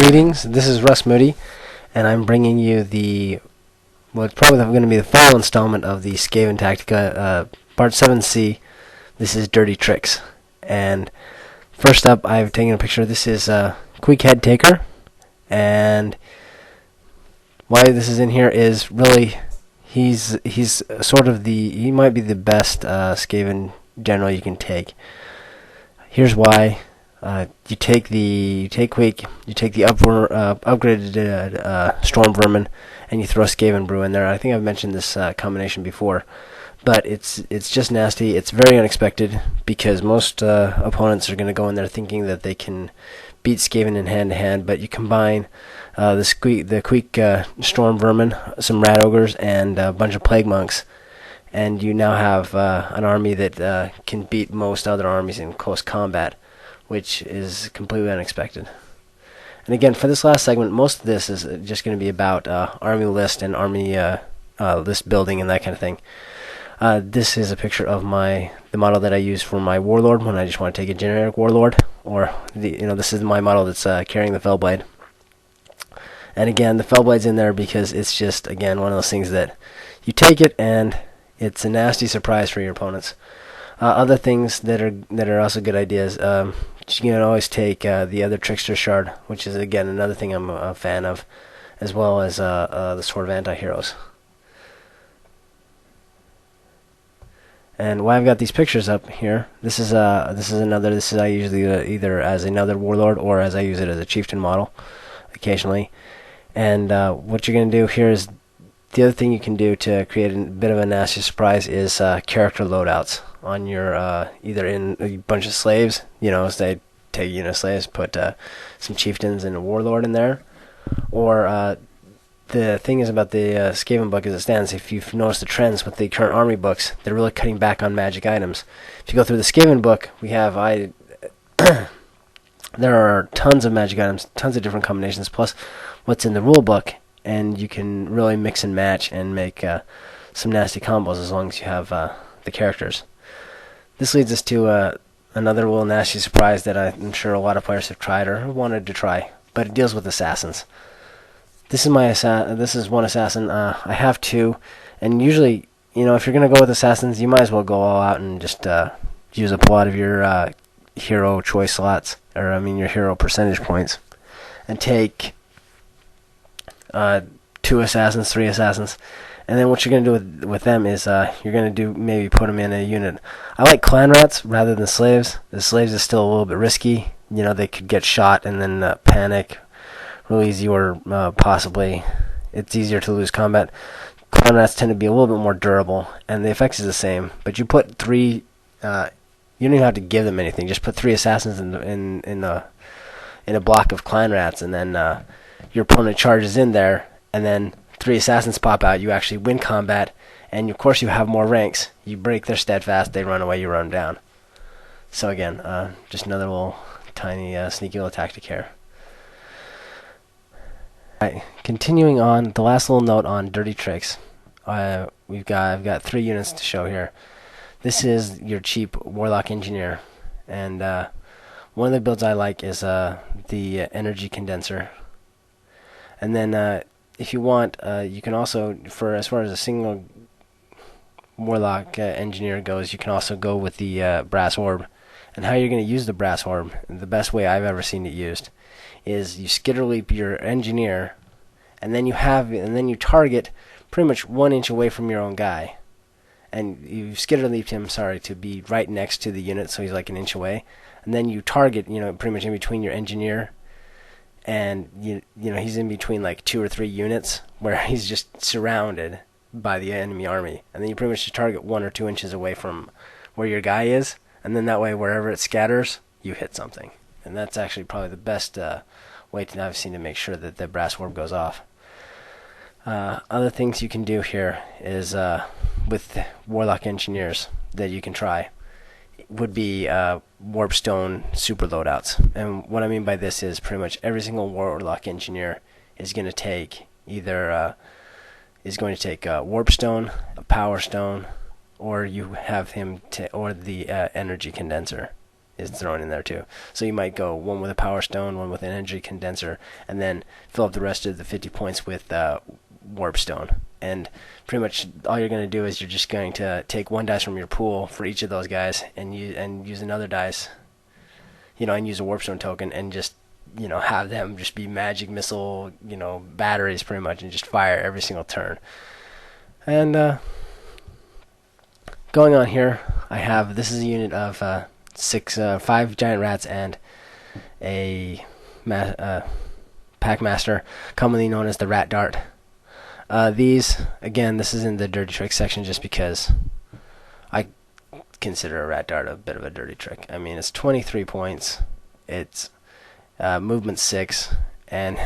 Greetings, this is Russ Moody, and I'm bringing you it's probably going to be the final installment of the Skaven Tactica, Part 7c. This is Dirty Tricks. And first up, I've taken a picture. This is Quick Head Taker, and why this is in here is really, he's sort of he might be the best Skaven general you can take. Here's why. You take the upgraded Storm Vermin, and you throw Skaven Brew in there. I think I've mentioned this combination before, but it's just nasty. It's very unexpected because most opponents are going to go in there thinking that they can beat Skaven in hand-to-hand, but you combine the Quick Storm Vermin, some Rat Ogres, and a bunch of Plague Monks, and you now have an army that can beat most other armies in close combat, which is completely unexpected. And again, for this last segment, most of this is just going to be about army list and army list building and that kind of thing. This is a picture of the model that I use for my warlord when I just want to take a generic warlord, or this is my model that's carrying the Fellblade. And again, the Fellblade's in there because it's just, again, one of those things that you take it and it's a nasty surprise for your opponents. Other things that are also good ideas. You can always take the other Trickster Shard, which is again another thing I'm a fan of, as well as the Sword of Anti-Heroes. And why I've got these pictures up here, this is I usually either as another warlord or as I use it as a chieftain model, occasionally. And what you're going to do here is, the other thing you can do to create a bit of a nasty surprise is character loadouts on your either in a bunch of slaves, say take a unit of slaves, put some chieftains and a warlord in there, or the thing is about the Skaven book as it stands, if you've noticed the trends with the current army books, they're really cutting back on magic items. If you go through the Skaven book, we have there are tons of magic items, tons of different combinations, plus what's in the rule book, and you can really mix and match and make some nasty combos as long as you have the characters. This leads us to another little nasty surprise that I'm sure a lot of players have tried or wanted to try, but it deals with assassins. This is one assassin. I have two, and usually, if you're going to go with assassins, you might as well go all out and just use up a lot of your hero choice slots, or your hero percentage points, and take 2 assassins, 3 assassins, and then what you're going to do with them is you're going to maybe put them in a unit. I like clan rats rather than slaves. The slaves is still a little bit risky. They could get shot and then panic real easy, or possibly it's easier to lose combat. Clan rats tend to be a little bit more durable, and the effects is the same. But you put 3. You don't even have to give them anything. Just put 3 assassins in a block of clan rats, and then your opponent charges in there, and then 3 assassins pop out. You actually win combat, and of course you have more ranks. You break their steadfast, they run away, you run them down. So again, just another little tiny sneaky little tactic here. Alright, continuing on, the last little note on dirty tricks. I've got 3 units to show here. This is your cheap Warlock Engineer, and one of the builds I like is the Energy Condenser. And then if you want, you can also, as far as a single Warlock Engineer goes, you can also go with the Brass Orb. And how you're going to use the Brass Orb, the best way I've ever seen it used, is you skitter leap your Engineer, and then you target pretty much 1 inch away from your own guy. And you skitter leaped him, to be right next to the unit, so he's like 1 inch away. And then you target, pretty much in between your Engineer, and he's in between like 2 or 3 units where he's just surrounded by the enemy army, and then you pretty much just target 1 or 2 inches away from where your guy is, and then that way wherever it scatters, you hit something. And that's actually probably the best way I've seen to make sure that the Brass Orb goes off. Other things you can do here is with Warlock Engineers that you can try would be Warpstone super loadouts. And what I mean by this is pretty much every single Warlock Engineer is going to take either Warpstone, a Power Stone, or you have him or the Energy Condenser. is thrown in there too. So you might go one with a power stone, one with an energy condenser, and then fill up the rest of the 50 points with warp stone. And pretty much all you're going to do is you're just going to take one dice from your pool for each of those guys, and use another dice, and use a warp stone token, and just have them just be magic missile, batteries pretty much, and just fire every single turn. And going on here, this is a unit of 5 giant rats and a pack master, commonly known as the rat dart. These, again, this is in the dirty trick section just because I consider a rat dart a bit of a dirty trick. I mean, it's 23 points, it's movement 6, and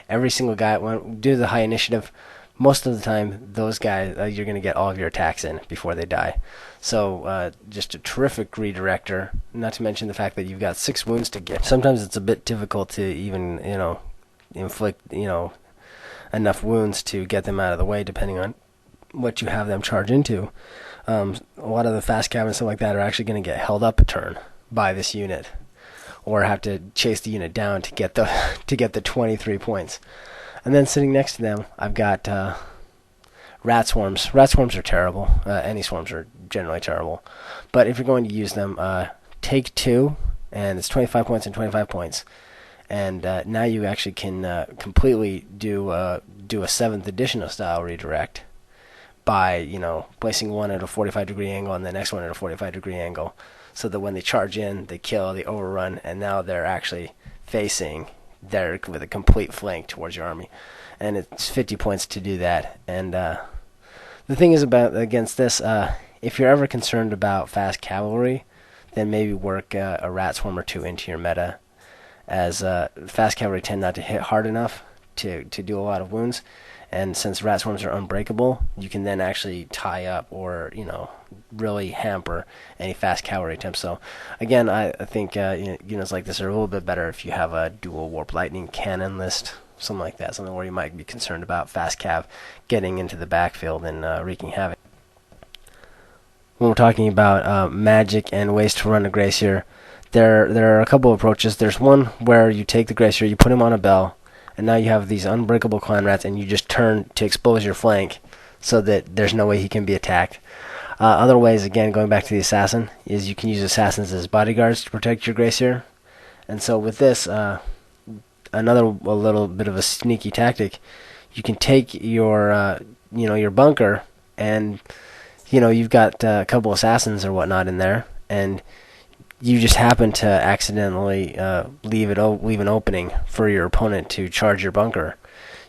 every single guy, when do the high initiative, most of the time those guys, you're going to get all of your attacks in before they die. So just a terrific redirector, not to mention the fact that you've got 6 wounds to get. Sometimes it's a bit difficult to even inflict enough wounds to get them out of the way, depending on what you have them charge into. A lot of the fast cav and stuff like that are actually going to get held up a turn by this unit, or have to chase the unit down to get the 23 points. And then sitting next to them, I've got rat swarms. Rat swarms are terrible. Any swarms are generally terrible. But if you're going to use them, take 2, and it's 25 points and 25 points. And now you actually can completely do a 7th edition of style redirect by placing one at a 45-degree angle and the next one at a 45-degree angle, so that when they charge in, they kill, they overrun, and now they're actually facing there with a complete flank towards your army. And it's 50 points to do that. And the thing is against this, if you're ever concerned about fast cavalry, then maybe work a rat swarm or 2 into your meta, as fast cavalry tend not to hit hard enough to do a lot of wounds. And since rat swarms are unbreakable, you can then actually tie up or really hamper any fast cavalry attempts. So again, I think units like this are a little bit better if you have a dual warp lightning cannon list, something like that, something where you might be concerned about fast cav getting into the backfield and wreaking havoc. When we're talking about magic and ways to run a Gracier, there are a couple of approaches. There's one where you take the Gracier, you put him on a bell, and now you have these unbreakable clan rats, and you just turn to expose your flank so that there's no way he can be attacked. Other ways, again, going back to the assassin, is you can use assassins as bodyguards to protect your Gracier. And so with this, a little bit of a sneaky tactic, you can take your your bunker, and you've got a couple assassins or whatnot in there, and you just happen to accidentally leave an opening for your opponent to charge your bunker,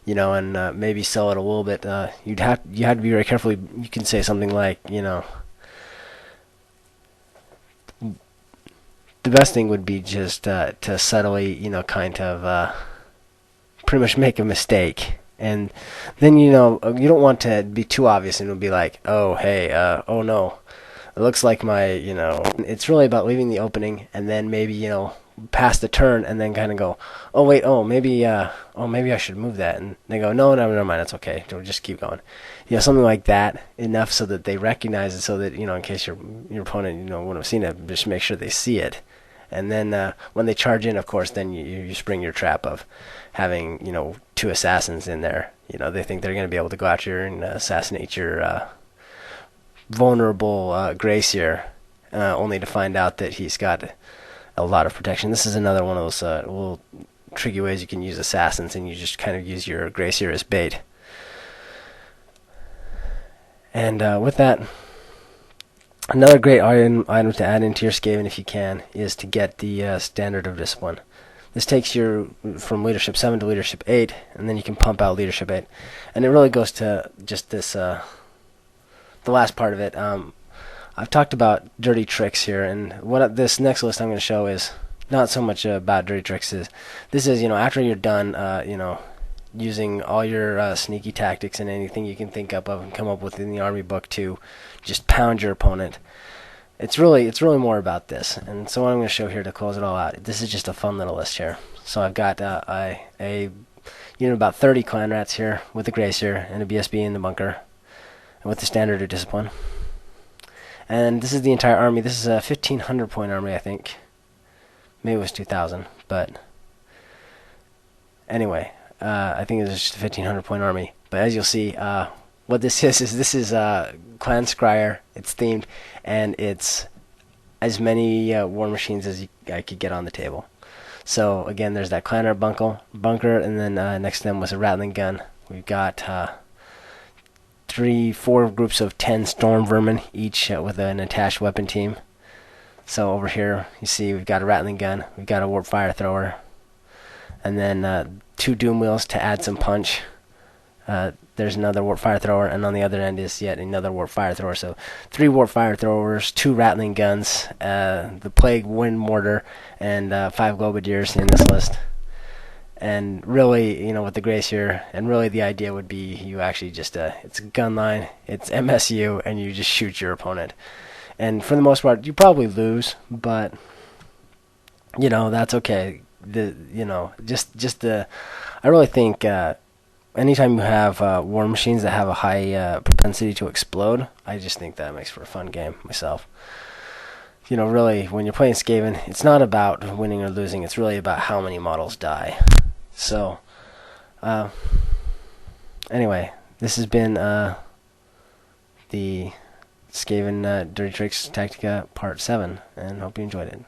and maybe sell it a little bit. You have to be very careful. You can say something like, the best thing would be just to subtly, kind of pretty much make a mistake, and then you don't want to be too obvious, and it'll be like, oh hey, oh no. It looks like it's really about leaving the opening, and then maybe, pass the turn, and then kind of go, oh wait, maybe I should move that. And they go, no, never mind, it's okay. Just keep going. Something like that, enough so that they recognize it, so that, in case your opponent, wouldn't have seen it, just make sure they see it. And then when they charge in, of course, then you spring your trap of having, 2 assassins in there. They think they're going to be able to go out here and assassinate your vulnerable Gracier, only to find out that he's got a lot of protection. This is another one of those little tricky ways you can use assassins, and you just kind of use your Gracier as bait. And with that, another great item to add into your Skaven, if you can, is to get the Standard of Discipline. This takes you from Leadership 7 to Leadership 8, and then you can pump out Leadership 8. And it really goes to just this the last part of it. I've talked about dirty tricks here, and what this next list I'm going to show is not so much about dirty tricks. This is after you're done using all your sneaky tactics and anything you can think up of and come up with in the army book to just pound your opponent. It's really more about this. And so what I'm going to show here to close it all out, this is just a fun little list here. So I've got about 30 clan rats here with a Gracier and a BSB in the bunker, and with the Standard of Discipline. And this is the entire army. This is a 1,500 point army, I think. Maybe it was 2,000, but anyway, I think it was just a 1,500 point army. But as you'll see, what this is this is Clan Scryer. It's themed, and it's as many war machines as I could get on the table. So again, there's that Clanner bunker, and then next to them was a Rattling gun. We've got 4 groups of 10 Storm Vermin, each with an attached weapon team. So over here, you see we've got a Rattling gun, we've got a Warp Fire Thrower, and then 2 Doom Wheels to add some punch. There's another Warp Fire Thrower, and on the other end is yet another Warp Fire Thrower. So 3 Warp Fire Throwers, 2 Rattling guns, the Plague Wind Mortar, and 5 Globadiers in this list. And really, you know, with the Glacier, and really the idea would be you actually just, it's a gun line, it's MSU, and you just shoot your opponent. And for the most part, you probably lose, but, you know, that's okay. I really think, anytime you have war machines that have a high propensity to explode, I just think that makes for a fun game myself. You know, really, when you're playing Skaven, it's not about winning or losing. It's really about how many models die. So, anyway, this has been the Skaven Dirty Tricks Tactica Part 7, and hope you enjoyed it.